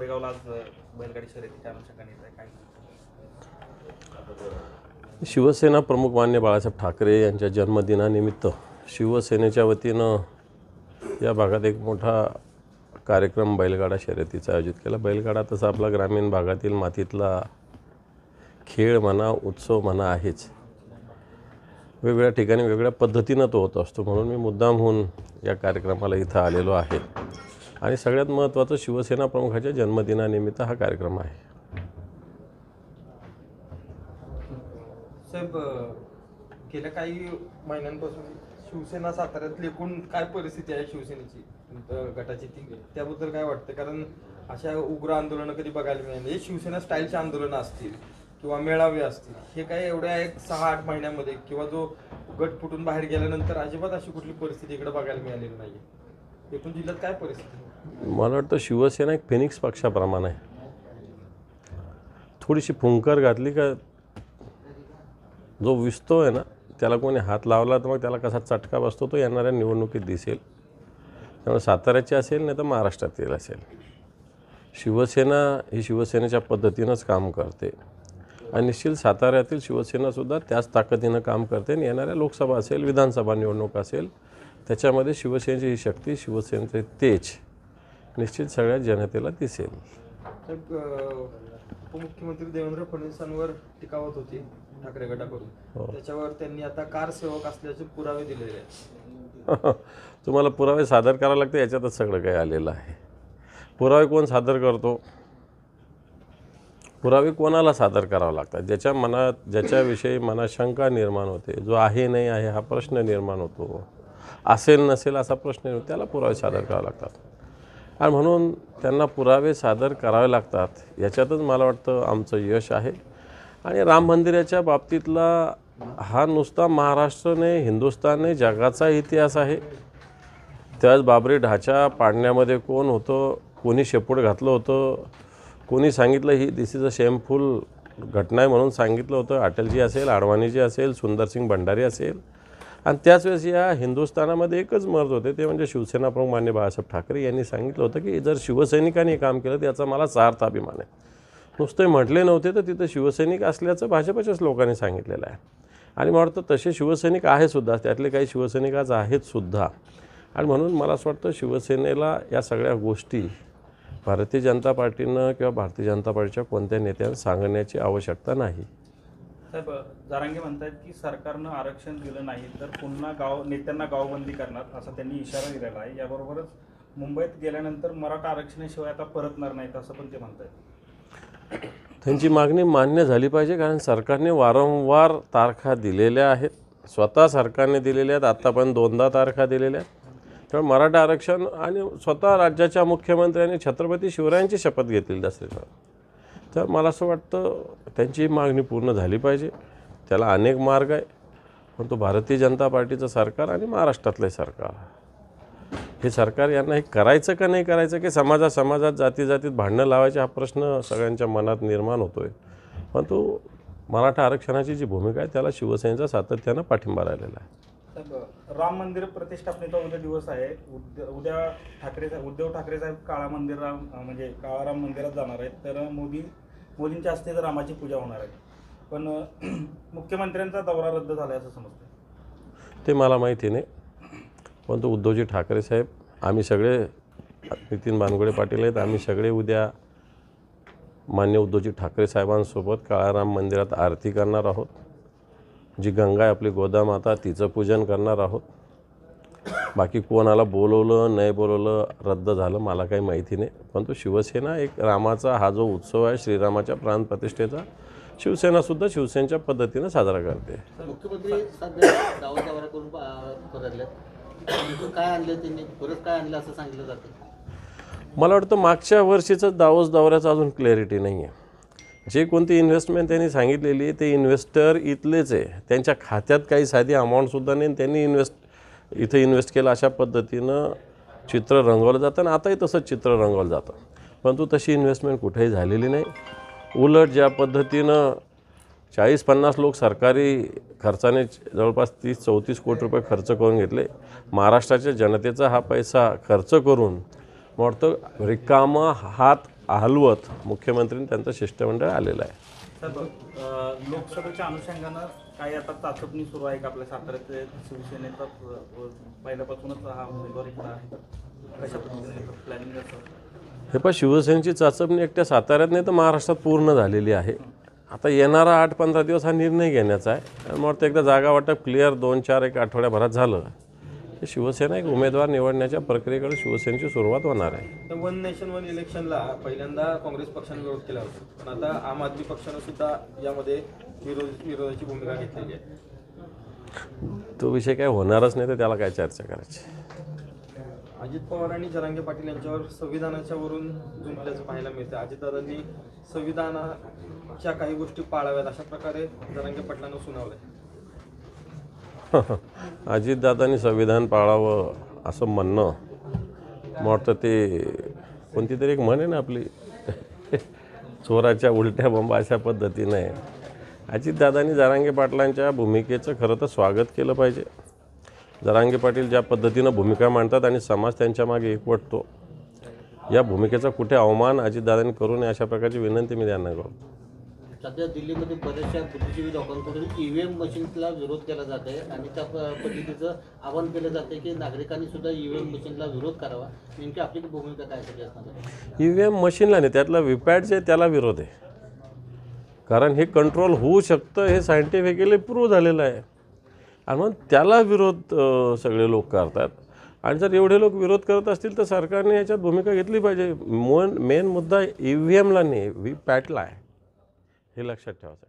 कोरेगावला आज बैलगाडी शर्यतीच्या अनुषंगाने येत आहे, काय? शिवसेना प्रमुख मान्य बाळासाहेब ठाकरे यांच्या जन्मदिनानिमित्त शिवसेनेच्या वतीनं या भागात एक मोठा कार्यक्रम बैलगाडा शर्यतीचा आयोजित केला. बैलगाडा तसा आपला ग्रामीण भागातील मातीतला खेळ म्हणा, उत्सव म्हणा आहेच. वेगवेगळ्या ठिकाणी वेगळ्या पद्धतीनं तो होत असतो. म्हणून मी मुद्दामहून या कार्यक्रमाला इथं आलेलो आहे. आणि सगळ्यात महत्त्वाचं शिवसेना प्रमुखाच्या जन्मदिनानिमित्त हा कार्यक्रम आहे. साहेब, गेल्या काही महिन्यांपासून शिवसेना साताऱ्यातली एकूण काय परिस्थिती आहे शिवसेनेची गटाची त्याबद्दल काय वाटतं? कारण अशा उग्र आंदोलनं कधी बघायला मिळाली. हे शिवसेना स्टाईलची आंदोलनं असतील किंवा मेळावे असतील, हे काय एवढ्या 1-6-8 महिन्यामध्ये किंवा जो गट फुटून बाहेर गेल्यानंतर अजिबात अशी कुठली परिस्थिती इकडे बघायला मिळालेली नाही. एकूण जिल्ह्यात काय परिस्थिती? मला वाटतं शिवसेना एक फेनिक्स पक्षाप्रमाणे आहे. थोडीशी फुंकर घातली का जो विसतो आहे ना, त्याला कोणी हात लावला तर मग त्याला कसा चटका बसतो तो येणाऱ्या निवडणुकीत दिसेल. त्यामुळे साताऱ्याची असेल नाही तर महाराष्ट्रातील असेल, शिवसेना ही शिवसेनेच्या पद्धतीनंच काम करते. आणि निश्चित साताऱ्यातील शिवसेनासुद्धा त्याच ताकदीनं काम करते. आणि येणाऱ्या लोकसभा असेल, विधानसभा निवडणूक असेल, त्याच्यामध्ये शिवसेनेची ही शक्ती, शिवसेनेचे तेज निश्चित सगळ्या जनतेला दिसेल. उपमुख्यमंत्री देवेंद्र फडणवीसांवर टीका होत होती ठाकरे गटाकडून. त्याच्यावर त्यांनी आता कार सेवक असल्याचे पुरावे दिलेले आहेत. तुम्हाला पुरावे सादर करावे लागते, याच्यातच सगळं काही आलेलं आहे. पुरावे कोण सादर करतो? पुरावे कोणाला सादर करावे लागतात? ज्याच्या मनात, ज्याच्याविषयी मनात शंका निर्माण होते, जो आहे नाही आहे हा प्रश्न निर्माण होतो, असेल नसेल असा प्रश्न येतो, त्याला पुरावे सादर करावे लागतात. आणि म्हणून त्यांना पुरावे सादर करावे लागतात. याच्यातच मला वाटतं आमचं यश आहे. आणि राम मंदिराच्या बाबतीतला हा नुसता महाराष्ट्र नाही, हिंदुस्थान नाही, जगाचा इतिहास आहे. त्याच बाबरी ढाचा पाडण्यामध्ये कोण होतं, कोणी शेपूट घातलं होतं, कोणी सांगितलं ही दिस इज अ शेमफुल घटना आहे म्हणून सांगितलं होतं. अटलजी असेल, अडवाणीजी असेल, सुंदरसिंग भंडारी असेल. आणि त्याच वेळेस या हिंदुस्थानामध्ये एकच मर्द होते, ते म्हणजे शिवसेना प्रमुख मान्य बाळासाहेब ठाकरे यांनी सांगितलं होतं की जर शिवसैनिकांनी काम केलं तर याचा मला सार्थ अभिमान आहे. नुसते म्हटले नव्हते तर तिथं शिवसैनिक असल्याचं भाजपच्याच लोकांनी सांगितलेलं आहे. आणि मला वाटतं तसे शिवसैनिक आहे सुद्धा, त्यातले काही शिवसैनिक आज आहेत सुद्धा. आणि म्हणून मला असं वाटतं शिवसेनेला या सगळ्या गोष्टी भारतीय जनता पार्टीनं किंवा भारतीय जनता पार्टीच्या कोणत्या नेत्यांना सांगण्याची आवश्यकता नाही. साहेब, जरांगे म्हणतात की सरकारनं आरक्षण दिलं नाही तर पुन्हा नेत्यांना गावबंदी करणार असा त्यांनी इशारा दिलेला आहे. याबरोबरच मुंबईत गेल्यानंतर मराठा आरक्षणाशिवाय आता परतणार नाहीत असं पण ते म्हणतात. त्यांची मागणी मान्य झाली पाहिजे, कारण सरकारने वारंवार तारखा दिलेल्या आहेत. स्वतः सरकारने दिलेल्या आहेत, आत्तापर्यंत 2दा तारखा दिलेल्या आहेत. त्यामुळे मराठा आरक्षण आणि स्वतः राज्याच्या मुख्यमंत्र्यांनी छत्रपती शिवरायांची शपथ घेतलेली असेल तर मला असं वाटतं त्यांची मागणी पूर्ण झाली पाहिजे. त्याला अनेक मार्ग आहे, पण तो भारतीय जनता पार्टीचं सरकार आणि महाराष्ट्रातलं सरकार, हे सरकार यांना हे करायचं का नाही करायचं की समाजात जातीत भांडणं लावायचे हा प्रश्न सगळ्यांच्या मनात निर्माण होतो आहे. पण तो मराठा आरक्षणाची जी भूमिका आहे त्याला शिवसेनेचा सातत्यानं पाठिंबा राहिलेला आहे. राम मंदिर प्रतिष्ठापनेचा उद्या दिवस आहे. उद्या उद्धव ठाकरे साहेब काळा राम मंदिरात जाणार आहेत. तर मोदींच्या हस्ते तर रामाची पूजा होणार आहे. पण मुख्यमंत्र्यांचा दौरा रद्द झाला असं समजतं. ते मला माहिती नाही. पण तो उद्धवजी ठाकरे साहेब, आम्ही सगळे, नितीन बानगुडे पाटील आहेत, आम्ही सगळे उद्या मान्य उद्धवजी ठाकरे साहेबांसोबत काळा राम मंदिरात आरती करणार आहोत. जी गंगा आहे आपली गोदामाता, तिचं पूजन करणार आहोत. बाकी कोणाला बोलवलं नाही बोलवलं, रद्द झालं, मला काही माहिती नाही. पण तो शिवसेना एक रामाचा हा जो उत्सव आहे, श्रीरामाच्या प्राणप्रतिष्ठेचा, शिवसेनासुद्धा शिवसेनेच्या पद्धतीनं साजरा करते. मुख्यमंत्री सध्या गावाच्या करून परतले, काय आणलं त्यांनी, परत काय आणलं असं सांगितलं जातं? मला वाटतं मागच्या वर्षीचं दौऱ्याचं अजून क्लॅरिटी नाही आहे. जे कोणती इन्व्हेस्टमेंट त्यांनी सांगितलेली ते इन्व्हेस्टर इथलेच आहे, त्यांच्या खात्यात काही साधी अमाऊंटसुद्धा नाही. त्यांनी इथं इन्व्हेस्ट केलं अशा पद्धतीनं चित्र रंगवलं जातं आणि आताही तसंच चित्र रंगवलं जातं. परंतु तशी इन्व्हेस्टमेंट कुठेही झालेली नाही. उलट ज्या पद्धतीनं 40-50 लोक सरकारी खर्चाने जवळपास 30-34 कोटी रुपये खर्च करून घेतले, महाराष्ट्राच्या जनतेचा हा पैसा खर्च करून वाटतं रिकामा हात हलवत मुख्यमंत्री त्यांचं शिष्टमंडळ आलेलं आहे. लोकसभेच्या अनुषंगानं काही आता चाचपणी सुरू आहे का आपल्या साताऱ्यात शिवसेनेचा पहिल्यापासूनच हा उमेदवारी पुढे आहे तर कशा पद्धतीने प्लॅनिंग असं? हे पण शिवसेनेची चाचपणी एकट्या साताऱ्यात नाही तर महाराष्ट्रात पूर्ण झालेली आहे. आता येणारा 8-15 दिवस हा निर्णय घेण्याचा आहे. आणि मग एकदा जागा वाटप क्लिअर 2-4 आठवड्याभरात झालं की शिवसेना एक उमेदवार निवडण्याच्या प्रक्रियेकडे शिवसेनेची सुरुवात होणार आहे. तर वन नेशन वन इलेक्शनला पहिल्यांदा काँग्रेस पक्षाने विरोध केला होता, पण आता आम आदमी पक्षानं सुद्धा यामध्ये विरोधाची भूमिका घेतलेली आहे. तो विषय काय होणारच नाही तर त्याला काय चर्चा करायची. अजित पवार आणि जरांगे पाटील यांच्यावर संविधानाच्या वरून जुंपल्याचं पाहायला मिळतं. अजितदादांनी संविधानाच्या काही गोष्टी पाळाव्यात अशा प्रकारे जरांगे पाटलांना सुनावलंय. अजितदादांनी संविधान पाळावं असं म्हणणं मला वाटतं ते कोणती तरी एक म्हण आहे ना आपली चोराच्या उलट्या बंबा अशा पद्धतीनं आहे. अजितदादांनी जरांगे पाटलांच्या भूमिकेचं खरं तर स्वागत केलं पाहिजे. जरांगे पाटील ज्या पद्धतीनं भूमिका मांडतात आणि समाज त्यांच्या मागे एकवटतो, या भूमिकेचा कुठे अवमान अजितदादांनी करू नये अशा प्रकारची विनंती मी त्यांना करतो. सध्या दिल्लीमध्ये बऱ्याचशा बुद्धिजीवी लोकांकडून ईव्हीएम मशीनला विरोध केला जात आहे आणि त्या पद्धतीचं आवाहन केलं जाते की नागरिकांनी सुद्धा ईव्हीएम मशीनला विरोध करावा. नेमकी आपली भूमिका काय सध्या असणार? EVM मशीनला नाही, त्यातला व्हीपॅट जे त्याला विरोध आहे. कारण हे कंट्रोल होऊ शकतं हे सायंटिफिकली प्रूव्ह झालेलं आहे आणि मग त्याला विरोध सगळे लोक करतात. आणि जर एवढे लोक विरोध करत असतील तर सरकारने याच्यात भूमिका घेतली पाहिजे. मेन मुद्दा EVMला नाही, व्हीपॅटला आहे, हे लक्षात ठेवायचं.